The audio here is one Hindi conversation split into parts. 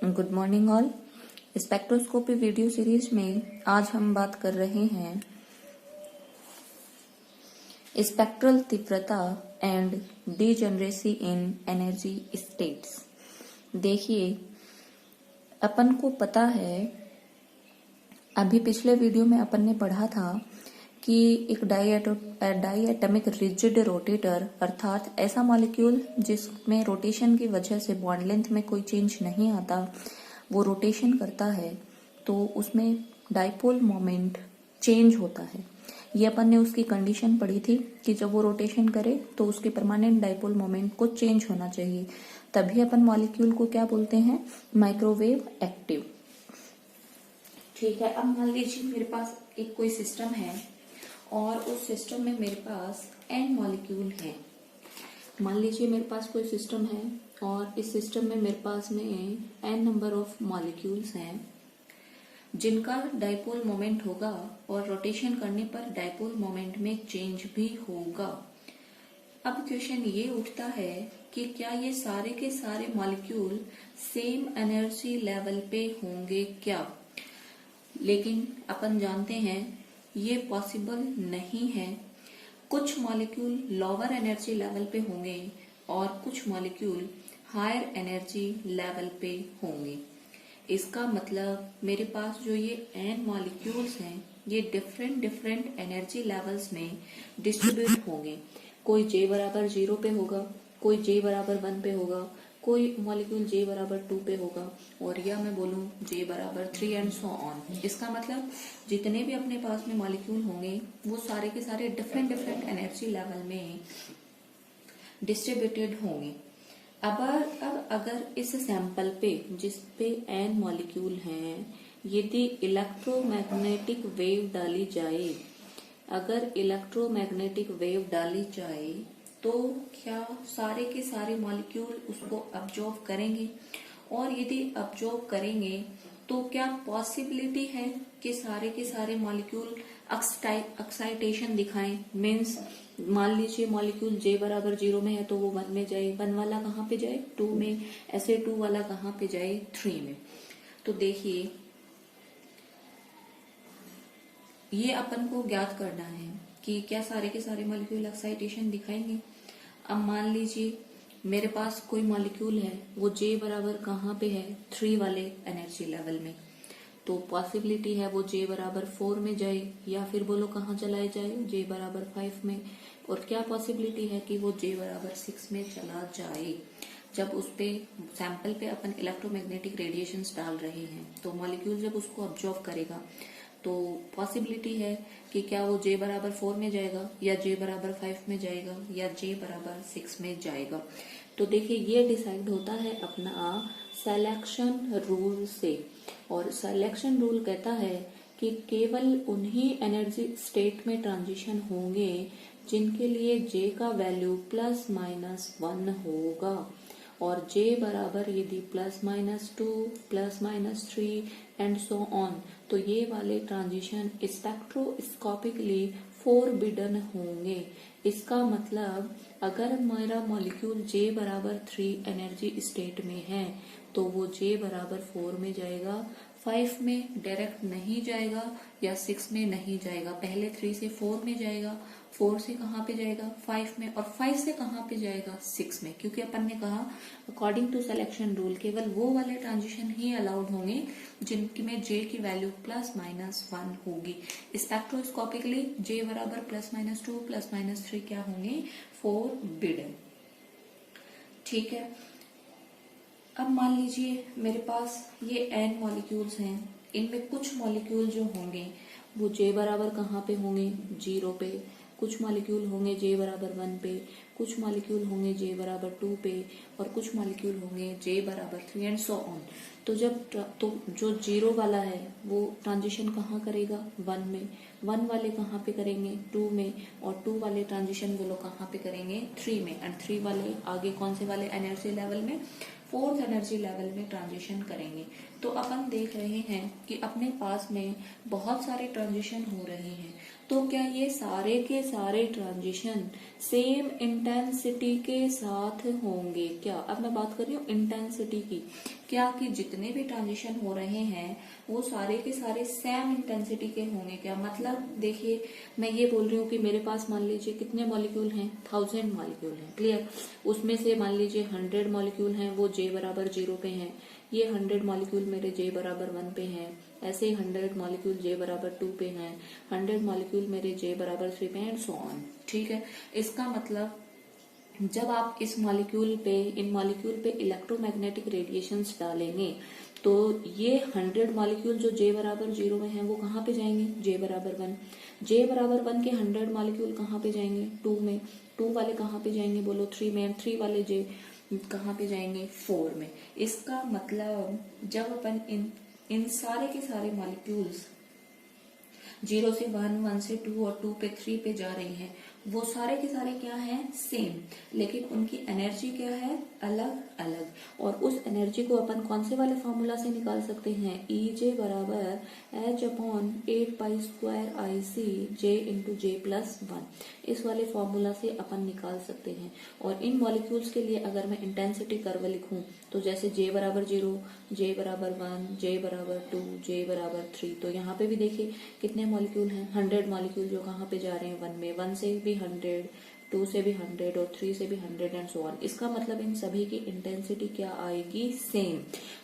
Good morning all. Spectroscopy video series में आज हम बात कर रहे हैं स्पेक्ट्रल तीव्रता and degeneracy in energy states. देखिए, अपन को पता है, अभी पिछले वीडियो में अपन ने पढ़ा था कि एक डाईएटॉमिक रिजिड रोटेटर अर्थात ऐसा मॉलिक्यूल जिसमें रोटेशन की वजह से बॉन्ड लेंथ में कोई चेंज नहीं आता, वो रोटेशन करता है तो उसमें डाइपोल मोमेंट चेंज होता है। ये अपन ने उसकी कंडीशन पढ़ी थी कि जब वो रोटेशन करे तो उसके परमानेंट डाइपोल मोमेंट को चेंज होना चाहिए, तभी अपन मॉलिक्यूल को क्या बोलते हैं, माइक्रोवेव एक्टिव। ठीक है, अब मान लीजिए मेरे पास एक कोई सिस्टम है और उस सिस्टम में मेरे पास n मॉलिक्यूल है। मान लीजिए मेरे पास कोई सिस्टम है और इस सिस्टम में मेरे पास में n नंबर ऑफ मॉलिक्यूल्स हैं जिनका डाइपोल मोमेंट होगा और रोटेशन करने पर डाइपोल मोमेंट में चेंज भी होगा। अब क्वेश्चन ये उठता है कि क्या ये सारे के सारे मॉलिक्यूल सेम एनर्जी लेवल पे होंगे क्या? लेकिन अपन जानते हैं ये पॉसिबल नहीं है। कुछ मॉलिक्यूल लोअर एनर्जी लेवल पे होंगे और कुछ मॉलिक्यूल हायर एनर्जी लेवल पे होंगे। इसका मतलब मेरे पास जो ये n मॉलिक्यूल्स हैं ये डिफरेंट एनर्जी लेवल्स में डिस्ट्रीब्यूट होंगे। कोई J बराबर 0 पे होगा, कोई J बराबर 1 पे होगा, कोई मॉलिक्यूल J बराबर 2 पे होगा, और या मैं बोलूं J बराबर 3 एंड सो ऑन। इसका मतलब जितने भी अपने पास में मॉलिक्यूल होंगे वो सारे के सारे डिफरेंट एनर्जी लेवल में डिस्ट्रीब्यूटेड होंगे। अब अगर इस सैंपल पे जिस पे n मॉलिक्यूल हैं, यदि इलेक्ट्रोमैग्नेटिक वेव डाली जाए, अगर इलेक्ट्रोमैग्नेटिक वेव डाली जाए तो क्या सारे के सारे मॉलिक्यूल उसको अब्जॉर्ब करेंगे? और यदि अब्जॉर्ब करेंगे तो क्या पॉसिबिलिटी है कि सारे के सारे मॉलिक्यूल एक्साइटेशन दिखाएं? मीन्स मान लीजिए मॉलिक्यूल J बराबर 0 में है तो वो 1 में जाए, 1 वाला कहाँ पे जाए, 2 में, ऐसे 2 वाला कहाँ पे जाए, 3 में। तो देखिए, ये अपन को ज्ञात करना है कि क्या सारे के सारे मॉलिक्यूल एक्साइटेशन दिखाएंगे। अब मान लीजिए मेरे पास कोई मॉलिक्यूल है, वो J बराबर कहाँ पे है, 3 वाले एनर्जी लेवल में, तो पॉसिबिलिटी है वो J बराबर 4 में जाए, या फिर बोलो कहाँ चला जाए, J बराबर 5 में। और क्या पॉसिबिलिटी है कि वो J बराबर 6 में चला जाए। जब उस पे सैंपल पे अपन इलेक्ट्रोमैग्नेटिक रेडिएशंस डाल रहे हैं तो मॉलिक्यूल जब उसको ऑब्जॉर्व करेगा तो पॉसिबिलिटी है कि क्या वो J बराबर 4 में जाएगा, या J बराबर 5 में जाएगा, या J बराबर 6 में जाएगा। तो देखिए, ये डिसाइड होता है अपना सिलेक्शन रूल से, और सिलेक्शन रूल कहता है कि केवल उन्हीं एनर्जी स्टेट में ट्रांजिशन होंगे जिनके लिए J का वैल्यू ±1 होगा, और J बराबर यदि ±2, ±3 एंड सो ऑन, तो ये वाले ट्रांजिशन स्पेक्ट्रोस्कोपिकली फोरबिडन होंगे। इसका मतलब अगर मेरा मॉलिक्यूल J बराबर 3 एनर्जी स्टेट में है तो वो J बराबर 4 में जाएगा, 5 में डायरेक्ट नहीं जाएगा, या 6 में नहीं जाएगा। पहले 3 से 4 में जाएगा, 4 से कहाँ पे जाएगा, 5 में, और 5 से कहाँ पे जाएगा, 6 में। क्योंकि अपन ने कहा अकॉर्डिंग टू सिलेक्शन रूल केवल वो वाले ट्रांजिशन ही अलाउड होंगे जिनमें J की वैल्यू ±1 होगी। स्पेक्ट्रोस्कोपिकली J बराबर ±2, ±3 क्या होंगे, फोरबिडन। ठीक है, अब मान लीजिए मेरे पास ये n मॉलिक्यूल्स हैं, इनमें कुछ मॉलिक्यूल जो होंगे वो J बराबर कहाँ पे होंगे, 0 पे, कुछ मॉलिक्यूल होंगे J बराबर 1 पे, कुछ मॉलिक्यूल होंगे J बराबर 2 पे, और कुछ मॉलिक्यूल होंगे J बराबर 3 एंड सो ऑन। तो जो 0 वाला है वो ट्रांजिशन कहाँ करेगा, 1 में, 1 वाले कहाँ पे करेंगे, 2 में, और 2 वाले ट्रांजिशन वो लोग कहाँ पे करेंगे, 3 में, एंड 3 वाले आगे कौन से वाले एनर्जी लेवल में, 4th एनर्जी लेवल में ट्रांजिशन करेंगे। तो अपन देख रहे हैं कि अपने पास में बहुत सारे ट्रांजिशन हो रहे हैं, तो क्या ये सारे के सारे ट्रांजिशन सेम इंटेंसिटी के साथ होंगे क्या? अब मैं बात कर रही हूँ इंटेंसिटी की, क्या कि जितने भी ट्रांजिशन हो रहे हैं वो सारे के सारे सेम इंटेंसिटी के होंगे क्या? मतलब देखिए, मैं ये बोल रही हूँ कि मेरे पास मान लीजिए कितने मॉलिक्यूल हैं, 1000 मॉलिक्यूल हैं, क्लियर। उसमें से मान लीजिए 100 मॉलिक्यूल हैं वो J बराबर 0 पे हैं, ये 100 मॉलिक्यूल मेरे J बराबर 1 पे हैं, ऐसे ही 100 मॉलिक्यूल J बराबर 2 पे हैं, 100 मॉलिक्यूल मेरे J बराबर 3 पे एंड सो ऑन। ठीक है, इसका मतलब जब आप इस मॉलिक्यूल पे, इन मॉलिक्यूल पे इलेक्ट्रोमैग्नेटिक रेडिएशंस डालेंगे तो ये 100 मॉलिक्यूल जो J बराबर 0 में हैं वो कहाँ पे जाएंगे? J बराबर 1। J बराबर 1 के 100 मॉलिक्यूल कहाँ पे जाएंगे? 2 में। 2 वाले कहाँ पे जाएंगे बोलो? 3 में। 3 वाले J कहाँ पे जाएंगे? 4 में। इसका मतलब जब अपन इन सारे के सारे मॉलिक्यूल्स 0 से 1, 1 से 2 और 2 पे 3 पे जा रही हैं, वो सारे के सारे क्या हैं? सेम, लेकिन उनकी एनर्जी क्या है? अलग अलग। और उस एनर्जी को अपन कौन से वाले फॉर्मूला से निकाल सकते हैं? EJ बराबर H/8π²IC J × J+1, इस वाले फॉर्मूला से अपन निकाल सकते हैं। और इन मॉलिक्यूल्स के लिए अगर मैं इंटेंसिटी कर्व लिखूं तो जैसे J बराबर 0, J बराबर 1, J बराबर 2, J बराबर 3, तो यहाँ पे भी देखिए कितने मॉलिक्यूल हैं? 100 मॉलिक्यूल जो कहाँ पे जा रहे हैं? 1 में। 1 से भी 100, 2 से भी 100 और 3 से भी 100 एंड सो ऑन। इसका मतलब इन सभी की इंटेंसिटी क्या आएगी? सेम।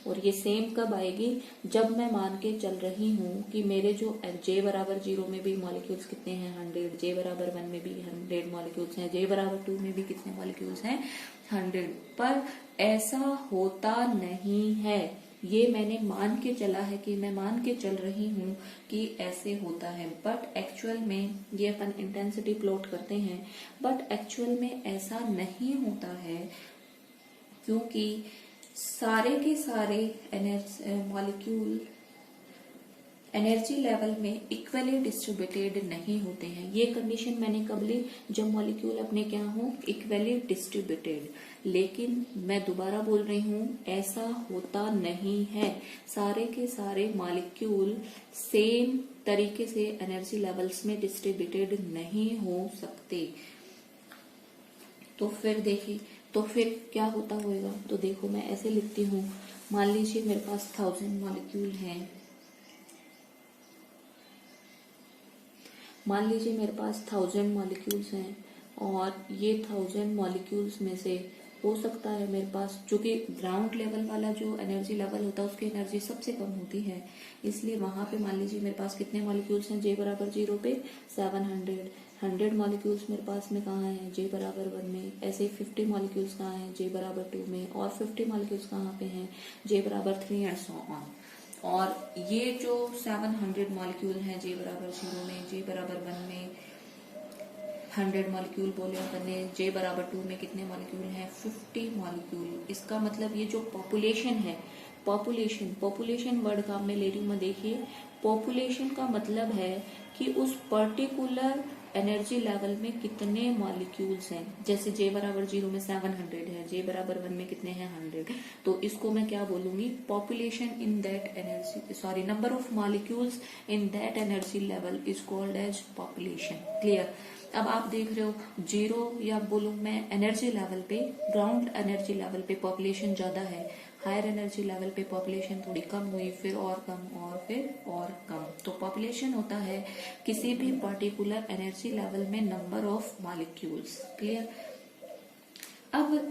और ये सेम कब आएगी? जब मैं मान के चल रही हूँ कि मेरे जो J बराबर 0 में भी मॉलिक्यूल्स कितने हैं? 100। J बराबर 1 में भी 100 मॉलिक्यूल्स हैं। J बराबर 2 में भी कितने मॉलिक्यूल्स हैं? 100। पर ऐसा होता नहीं है, ये मैंने मान के चला है कि मैं मान के चल रही हूँ कि ऐसे होता है, बट एक्चुअल में ये अपन इंटेंसिटी प्लॉट करते हैं, बट एक्चुअल में ऐसा नहीं होता है, क्योंकि सारे के सारे मॉलिक्यूल एनर्जी लेवल में इक्वली डिस्ट्रीब्यूटेड नहीं होते हैं। ये कंडीशन मैंने कब ली? जब मॉलिक्यूल अपने क्या हो? Equally distributed. लेकिन मैं दोबारा बोल रही हूँ, ऐसा होता नहीं है। सारे के सारे मॉलिक्यूल सेम तरीके से एनर्जी लेवल्स में डिस्ट्रीब्यूटेड नहीं हो सकते। तो फिर देखिए, तो फिर क्या होता होगा? तो देखो, मैं ऐसे लिखती हूँ, मान लीजिए मेरे पास 1000 मॉलिक्यूल हैं। मान लीजिए मेरे पास 1000 मॉलिक्यूल्स हैं और ये 1000 मॉलिक्यूल्स में से हो सकता है मेरे पास, चूंकि ग्राउंड लेवल वाला जो एनर्जी लेवल होता है उसकी एनर्जी सबसे कम होती है, इसलिए वहां पे मान लीजिए मेरे पास कितने मॉलिक्यूल्स हैं? J बराबर 0 पे 700। 100 मॉलिक्यूल्स मेरे पास में कहाँ है? J बराबर 1 में। ऐसे 50 मॉलिक्यूल्स कहाँ हैं? J बराबर 2 में। और 50 मॉलिक्यूल्स कहाँ पे हैं? J बराबर 3 एंड सो ऑन। और ये जो 700 मॉलिक्यूल हैं J बराबर 0 में, J बराबर 1 में 100 मॉलिक्यूल बोले अपन ने, J बराबर 2 में कितने मॉलिक्यूल हैं? 50 मॉलिक्यूल। इसका मतलब ये जो पॉपुलेशन है, पॉपुलेशन वर्ड का मैं ले रही हूँ, देखिए पॉपुलेशन का मतलब है कि उस पर्टिकुलर एनर्जी लेवल में कितने मॉलिक्यूल्स हैं। जैसे J बराबर 0 में 700 है, J बराबर 1 में कितने हैं? 100। तो इसको मैं क्या बोलूंगी? Population in that energy, sorry, number of molecules in that energy level is called as population. Clear? अब आप देख रहे हो 0 या बोलूं मैं एनर्जी लेवल पे, ग्राउंड एनर्जी लेवल पे पॉपुलेशन ज्यादा है, हायर एनर्जी लेवल पे पॉपुलेशन थोड़ी कम हुई, फिर और कम और फिर और कम। तो पॉपुलेशन होता है किसी भी पर्टिकुलर एनर्जी लेवल में नंबर ऑफ मॉलिक्यूल्स। क्लियर? अब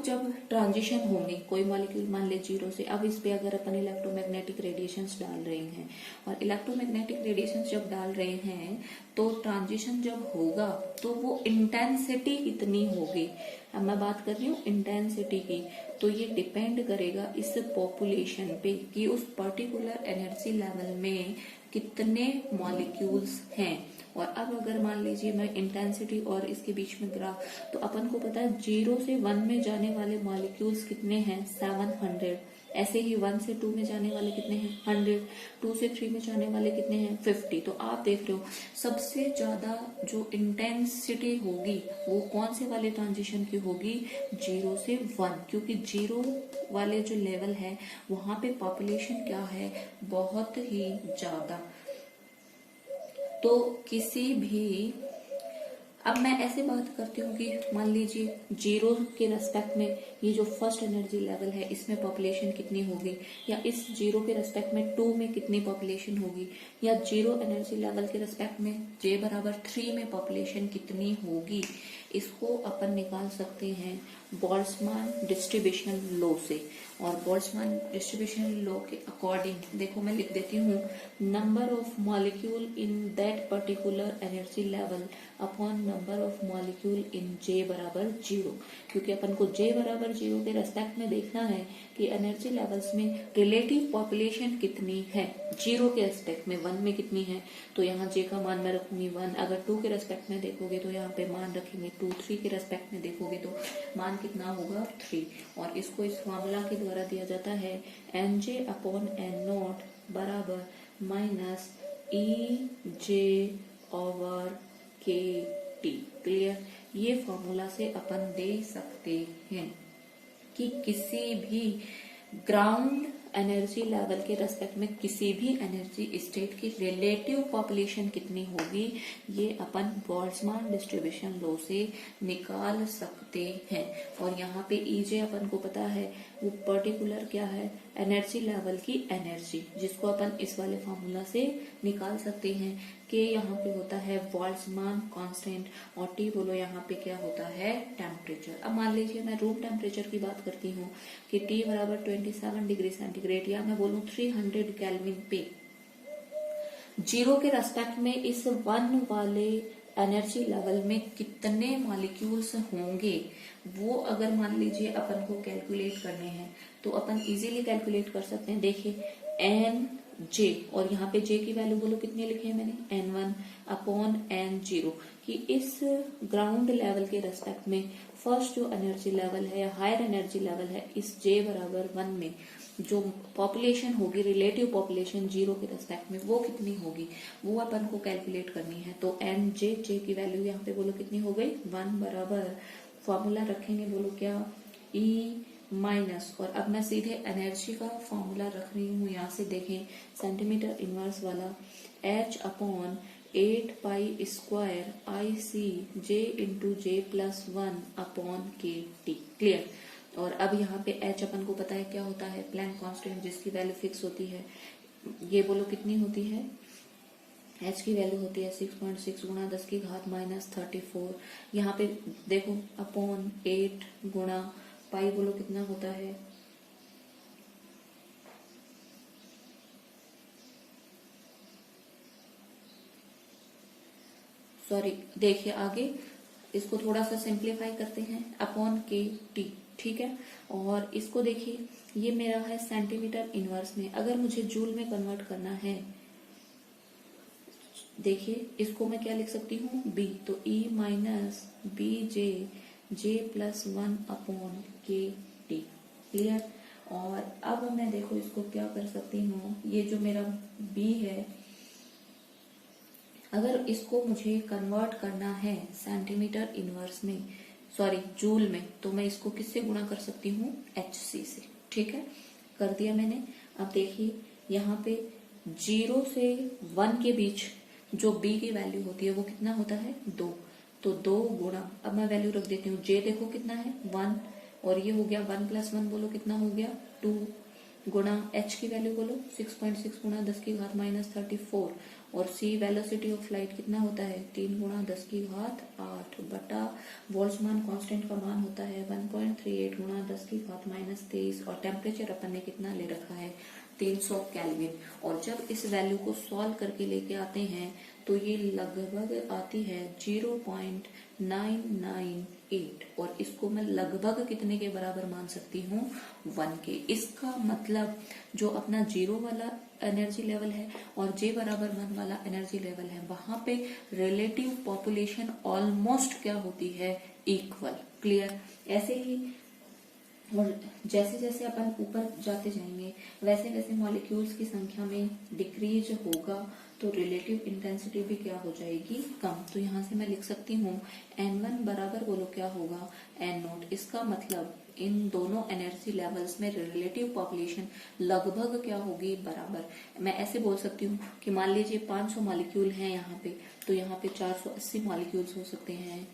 जब ट्रांजिशन होंगे, कोई मॉलिक्यूल मान ले 0 से, अब इस पे अगर अपन इलेक्ट्रोमैग्नेटिक रेडिएशंस डाल रहे हैं, और इलेक्ट्रोमैग्नेटिक रेडिएशंस जब डाल रहे हैं तो ट्रांजिशन जब होगा तो वो इंटेंसिटी कितनी होगी? अब मैं बात कर रही हूँ इंटेंसिटी की, तो ये डिपेंड करेगा इस पॉपुलेशन पे कि उस पर्टिकुलर एनर्जी लेवल में कितने मॉलिक्यूल्स हैं। और अब अगर मान लीजिए मैं इंटेंसिटी और इसके बीच में ग्राफ, तो अपन को पता है 0 से 1 में जाने वाले मॉलिक्यूल्स कितने हैं? 700। ऐसे ही 1 से 2 में जाने वाले कितने हैं? 100। 2 से 3 में जाने वाले कितने हैं? 50। तो आप देख रहे हो सबसे ज्यादा जो इंटेंसिटी होगी वो कौन से वाले ट्रांजिशन की होगी? 0 से 1, क्योंकि 0 वाले जो लेवल है वहां पे पॉपुलेशन क्या है? बहुत ही ज्यादा। तो किसी भी, अब मैं ऐसे बात करती हूँ कि मान लीजिए जीरो के रेस्पेक्ट में ये जो फर्स्ट एनर्जी लेवल है इसमें पॉपुलेशन कितनी होगी, या इस जीरो के रेस्पेक्ट में 2 में कितनी पॉपुलेशन होगी, या जीरो एनर्जी लेवल के रेस्पेक्ट में जे बराबर 3 में पॉपुलेशन कितनी होगी। इसको अपन निकाल सकते हैं बोल्ट्जमान डिस्ट्रीब्यूशन लॉ से। और बोल्ट्जमान डिस्ट्रीब्यूशन लॉ के अकॉर्डिंग देखो मैं लिख देती हूँ, number of molecule in that particular energy level upon number of molecule in J बराबर 0। क्योंकि अपन को जे बराबर 0 के रेस्पेक्ट में देखना है कि एनर्जी लेवल्स में रिलेटिव पॉपुलेशन कितनी है। 0 के रेस्पेक्ट में 1 में कितनी है, तो यहाँ जे का मान मैं रखूंगी 1। अगर 2 के रेस्पेक्ट में देखोगे तो यहाँ पे मान रखेंगे 2। 3 के रेस्पेक्ट में देखोगे तो मान कितना होगा 3। और इसको इस फॉर्मूला के द्वारा दिया जाता है N J upon N naught बराबर minus E J over K T. Clear. ये फॉर्मूला से अपन दे सकते हैं कि किसी भी ग्राउंड एनर्जी लेवल के रेस्पेक्ट में किसी भी एनर्जी स्टेट की रिलेटिव पॉपुलेशन कितनी होगी, ये अपन बोल्ट्जमान डिस्ट्रीब्यूशन लॉ से निकाल सकते हैं। और यहाँ पे ईजे अपन को पता है वो पर्टिकुलर क्या है, एनर्जी लेवल की एनर्जी, जिसको अपन इस वाले फॉर्मूला से निकाल सकते हैं कि यहाँ पे होता है बोल्ट्जमान कांस्टेंट और टी बोलो यहाँ पे क्या होता है, टेम्परेचर। अब मान लीजिए मैं रूम टेम्परेचर की बात करती हूँ कि टी बराबर 27 डिग्री सेंटीग्रेड, या मैं बोलूँ 300 केल्विन पे 0 के रेस्पेक्ट में इस 1 वाले एनर्जी लेवल में कितने मॉलिक्यूल्स होंगे, वो अगर मान लीजिए अपन को कैलकुलेट करने हैं तो अपन इजीली कैलकुलेट कर सकते हैं। देखिए एन जे, और यहाँ पे जे की वैल्यू बोलो कितनी लिखी है मैंने, N1 अपॉन N0, कि इस ग्राउंड लेवल के रेस्पेक्ट में फर्स्ट जो एनर्जी लेवल है या हायर एनर्जी लेवल है, इस जे बराबर 1 में जो पॉपुलेशन होगी, रिलेटिव पॉपुलेशन 0 के रेस्पेक्ट में, वो कितनी होगी, वो अपन को कैलकुलेट करनी है। तो एन जे की वैल्यू यहाँ पे बोलो कितनी हो गई, 1 बराबर फॉर्मूला रखेंगे बोलो क्या, ई माइनस, और अब मैं सीधे एनर्जी का फॉर्मूला रख रही हूँ यहाँ से, देखें सेंटीमीटर इनवर्स वाला, H अपॉन 8 पाई स्क्वायर आई सी जे इंटू जे plus 1 upon K T. Clear. और अब यहाँ पे H अपन को पता है क्या होता है, प्लैंक कांस्टेंट, जिसकी वैल्यू फिक्स होती है। ये बोलो कितनी होती है, H की वैल्यू होती है 6.6 गुणा 10 की घात माइनस 34। यहाँ पे देखो अपॉन 8 गुणा पाई बोलो कितना होता है, सॉरी देखिए आगे इसको थोड़ा सा सिंप्लीफाई करते हैं, अपॉन के टी। ठीक है। और इसको देखिए ये मेरा है सेंटीमीटर इनवर्स में, अगर मुझे जूल में कन्वर्ट करना है, देखिए इसको मैं क्या लिख सकती हूँ, बी, तो E minus B J plus 1 upon K T. Clear. और अब मैं देखो इसको क्या कर सकती हूँ, ये जो मेरा बी है, अगर इसको मुझे कन्वर्ट करना है सेंटीमीटर इनवर्स में, सॉरी जूल में, तो मैं इसको किससे गुणा कर सकती हूँ, HC से। ठीक है, कर दिया मैंने। अब देखिए यहाँ पे 0 से 1 के बीच जो B की वैल्यू होती है वो कितना होता है, 2। तो 2 गुणा, अब मैं वैल्यू रख देती हूँ, J देखो कितना है 1, और ये हो गया 1 + 1 बोलो कितना हो गया 2, गुणा H की वैल्यू बोलो 6.6 गुणा 10 की घात माइनस 34, और C वेलोसिटी ऑफ लाइट कितना होता है 3 गुणा 10 की घात 8 बटा बोल्ट्जमान कांस्टेंट का मान होता है 1.38 गुणा 10 की घात माइनस 23, और टेम्परेचर अपन ने कितना ले रखा है 300 केल्विन। और जब इस वैल्यू को सॉल्व करके लेके आते हैं तो ये लगभग आती है 0.998, और इसको मैं लगभग कितने के बराबर मान सकती हूँ, 1 के। इसका मतलब जो अपना 0 वाला एनर्जी लेवल है और J बराबर 1 वाला एनर्जी लेवल है, वहां पे रिलेटिव पॉपुलेशन ऑलमोस्ट क्या होती है, इक्वल। क्लियर। ऐसे ही और जैसे जैसे अपन ऊपर जाते जाएंगे वैसे वैसे मॉलिक्यूल्स की संख्या में डिक्रीज होगा, तो रिलेटिव इंटेंसिटी भी क्या हो जाएगी, कम। तो यहाँ से मैं लिख सकती हूँ N1 बराबर बोलो क्या होगा, N0। इसका मतलब इन दोनों एनर्जी लेवल्स में रिलेटिव पॉपुलेशन लगभग क्या होगी, बराबर। मैं ऐसे बोल सकती हूँ कि मान लीजिए 500 मॉलिक्यूल हैं यहाँ पे, तो यहाँ पे 480 मॉलिक्यूल्स हो सकते हैं,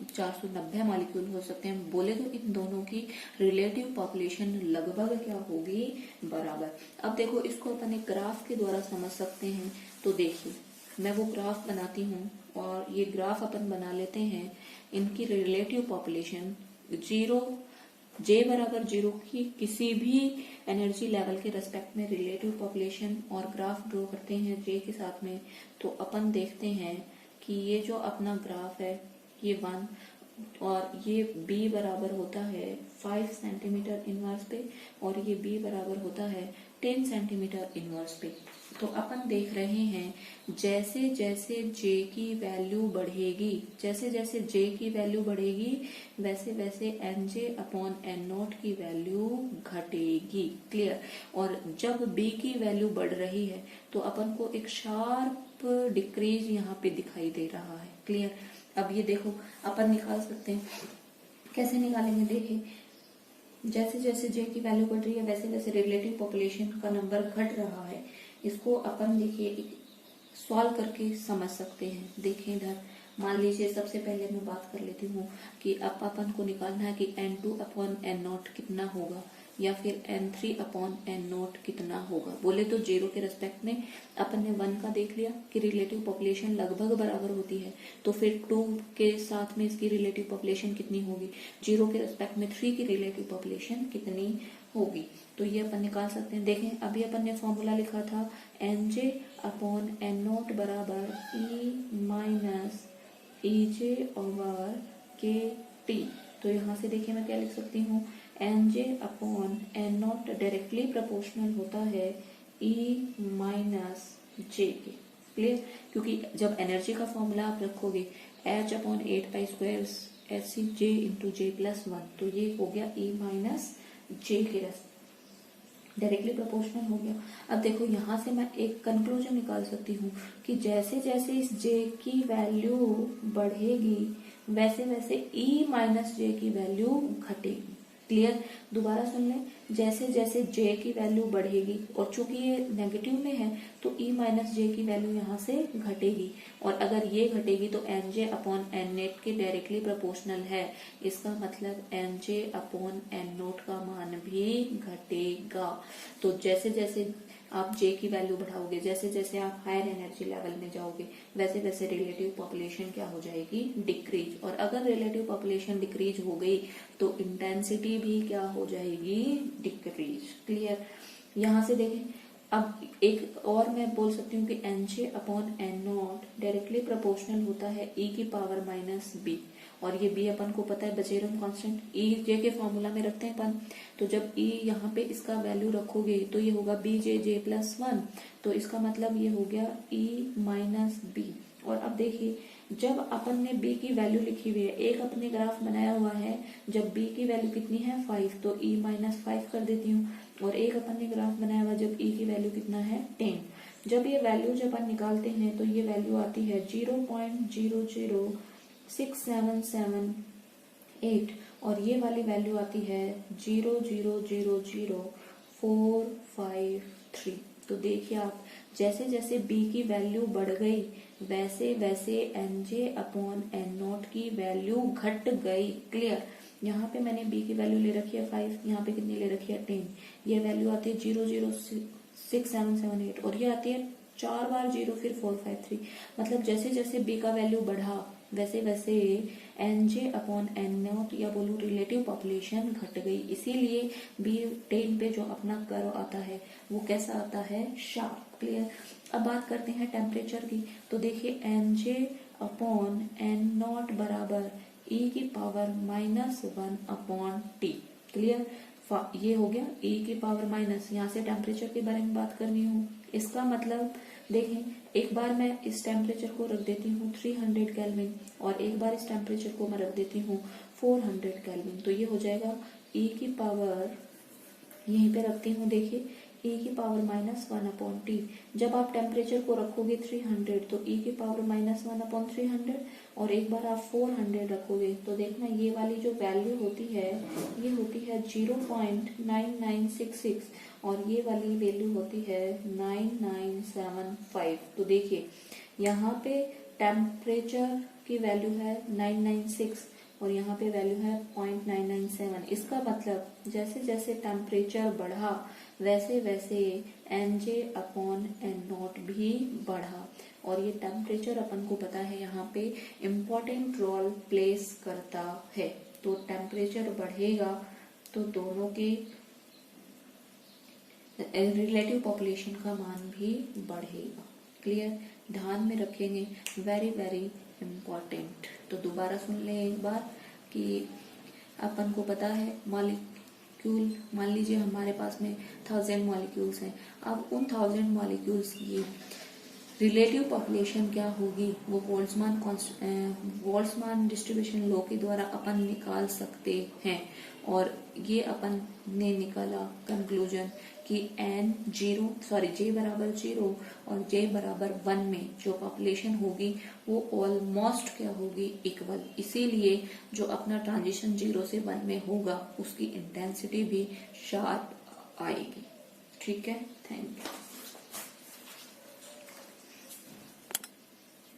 490 मॉलिक्यूल हो सकते हैं। बोले तो इन दोनों की रिलेटिव पॉपुलेशन लगभग क्या होगी, बराबर। अब देखो इसको अपन एक ग्राफ के द्वारा समझ सकते हैं। तो देखिए मैं वो ग्राफ बनाती हूँ और ये ग्राफ अपन बना लेते हैं। इनकी रिलेटिव पॉपुलेशन जीरो, जे बराबर जीरो की किसी भी एनर्जी लेवल के रेस्पेक्ट में रिलेटिव पॉपुलेशन और ग्राफ ड्रॉ करते हैं जे के साथ में, तो अपन देखते हैं कि ये जो अपना ग्राफ है ये 1 और ये b बराबर होता है 5 सेंटीमीटर इनवर्स पे और ये b बराबर होता है 10 सेंटीमीटर इनवर्स पे। तो अपन देख रहे हैं जैसे जैसे j की वैल्यू बढ़ेगी, जैसे जैसे j की वैल्यू बढ़ेगी वैसे वैसे nj अपॉन n0 की वैल्यू घटेगी। क्लियर। और जब b की वैल्यू बढ़ रही है तो अपन को एक शार्प डिक्रीज यहाँ पे दिखाई दे रहा है। क्लियर। अब ये देखो अपन निकाल सकते हैं, कैसे निकालेंगे, देखिए जैसे जैसे जे की वैल्यू बढ़ रही है वैसे वैसे रिलेटिव पॉपुलेशन का नंबर घट रहा है। इसको अपन देखिए सॉल्व करके समझ सकते हैं। देखिए इधर मान लीजिए सबसे पहले मैं बात कर लेती हूँ कि अब अपन को निकालना है कि N2 अपॉन N0 कितना होगा या फिर N3 अपॉन N0 कितना होगा। बोले तो जीरो के रेस्पेक्ट में अपन ने 1 का देख लिया कि रिलेटिव पॉपुलेशन लगभग बराबर होती है, तो फिर 2 के साथ में इसकी रिलेटिव पॉपुलेशन कितनी होगी, जीरो के रेस्पेक्ट में 3 की रिलेटिव पॉपुलेशन कितनी होगी। तो ये अपन निकाल सकते हैं। देखें अभी अपन ने फॉर्मूला लिखा था Nj अपॉन N0 बराबर E minus EJ over KT। तो यहाँ से देखिए मैं क्या लिख सकती हूँ, Nj upon N0 directly proportional होता है E माइनस J के। क्लियर। क्योंकि जब एनर्जी का फॉर्मूला आप रखोगे H अपॉन 8 पाई स्क्वायर ऐसी J इंटू J प्लस 1, तो ये हो गया E माइनस J के डायरेक्टली प्रोपोर्शनल हो गया। अब देखो यहाँ से मैं एक कंक्लूजन निकाल सकती हूँ कि जैसे जैसे इस J की वैल्यू बढ़ेगी वैसे वैसे E माइनस J की वैल्यू घटेगी। क्लियर। दोबारा सुन लें, जैसे जैसे J की वैल्यू बढ़ेगी और चूंकि ये नेगेटिव में है तो E माइनस J की वैल्यू यहाँ से घटेगी, और अगर ये घटेगी तो Nj अपॉन N0 के डायरेक्टली प्रोपोर्शनल है। इसका मतलब Nj अपॉन N0 का मान भी घटेगा। तो जैसे जैसे आप J की वैल्यू बढ़ाओगे, जैसे जैसे आप हायर एनर्जी लेवल में जाओगे वैसे वैसे रिलेटिव पॉपुलेशन क्या हो जाएगी, डिक्रीज। और अगर रिलेटिव पॉपुलेशन डिक्रीज हो गई तो इंटेंसिटी भी क्या हो जाएगी, डिक्रीज। क्लियर। यहाँ से देखें अब एक और मैं बोल सकती हूँ कि Nj upon N0 directly proportional होता है E की पावर माइनस B, और ये B अपन को पता है बचेरन कांस्टेंट E J के फॉर्मूला में रखते हैं अपन। तो जब E यहाँ पे इसका वैल्यू रखोगे तो ये होगा BJ प्लस 1, तो इसका मतलब ये हो गया E माइनस B। और अब देखिए जब अपन ने B की वैल्यू लिखी हुई है, एक अपने ग्राफ बनाया हुआ है, जब B की वैल्यू कितनी है 5 तो E माइनस 5 कर देती हूँ, और एक अपन ने ग्राफ बनाया हुआ जब E की वैल्यू कितना है 10। जब ये वैल्यू जब अपन निकालते हैं तो ये वैल्यू आती है 0.0067778 और ये वाली वैल्यू आती है 0.0000453। तो देखिए आप जैसे जैसे B की वैल्यू बढ़ गई वैसे वैसे Nj अपॉन N0 की वैल्यू घट गई। क्लियर। यहाँ पे मैंने B की वैल्यू ले रखी है 5, यहाँ पे कितनी ले रखी है 10। ये वैल्यू आती है 0.06778 और ये आती है 4 बार 0 फिर 453। मतलब जैसे जैसे B का वैल्यू बढ़ा वैसे वैसे Nj अपॉन N0 या बोलूं रिलेटिव पॉपुलेशन घट गई। इसीलिए B10 पे जो अपना कर्व आता है वो कैसा आता है, शार्प। क्लियर। अब बात करते हैं टेम्परेचर की। तो देखिए Nj अपॉन N0 बराबर E की power minus 1 upon T। Clear. ये हो गया E की पावर माइनस, यहाँ से टेम्परेचर के बारे में बात करनी हो। इसका मतलब देखें एक बार मैं इस टेम्परेचर को रख देती हूँ 300 केल्विन और एक बार इस टेम्परेचर को मैं रख देती हूँ 400 केल्विन, तो ये हो जाएगा e की पावर यहीं पे रखती हूँ, देखिए e की पावर -1/t। जब आप टेम्परेचर को रखोगे 300 तो e की पावर -1/300, और एक बार आप 400 रखोगे तो देखना ये वाली जो वैल्यू होती है ये होती है 0.9966, और ये वाली वैल्यू होती है 9975। तो देखिए यहाँ पे टेम्परेचर की वैल्यू है 996 और यहाँ पे वैल्यू है 0.997। इसका मतलब जैसे जैसे टेम्परेचर बढ़ा वैसे वैसे NJ/N0 भी बढ़ा, और ये टेम्परेचर अपन को पता है यहाँ पे इम्पोर्टेंट रोल प्लेस करता है। तो टेम्परेचर बढ़ेगा तो दोनों के रिलेटिव पॉपुलेशन का मान भी बढ़ेगा। क्लियर, ध्यान में रखेंगे, वेरी वेरी इम्पोर्टेंट। तो दोबारा सुन लें एक बार कि अपन को पता है मॉलिक्यूल, मान लीजिए हमारे पास में 1000 मॉलिक्यूल्स हैं। अब उन 1000 मॉलिक्यूल्स की रिलेटिव पॉपुलेशन क्या होगी वो बोल्ट्जमान डिस्ट्रीब्यूशन लॉ के द्वारा अपन निकाल सकते हैं। और ये अपन ने निकाला कंक्लूजन कि J बराबर 0 और J बराबर 1 में जो पॉपुलेशन होगी वो ऑलमोस्ट क्या होगी, इक्वल। इसीलिए जो अपना ट्रांजिशन 0 से 1 में होगा उसकी इंटेंसिटी भी शार्प आएगी। ठीक है, थैंक यू।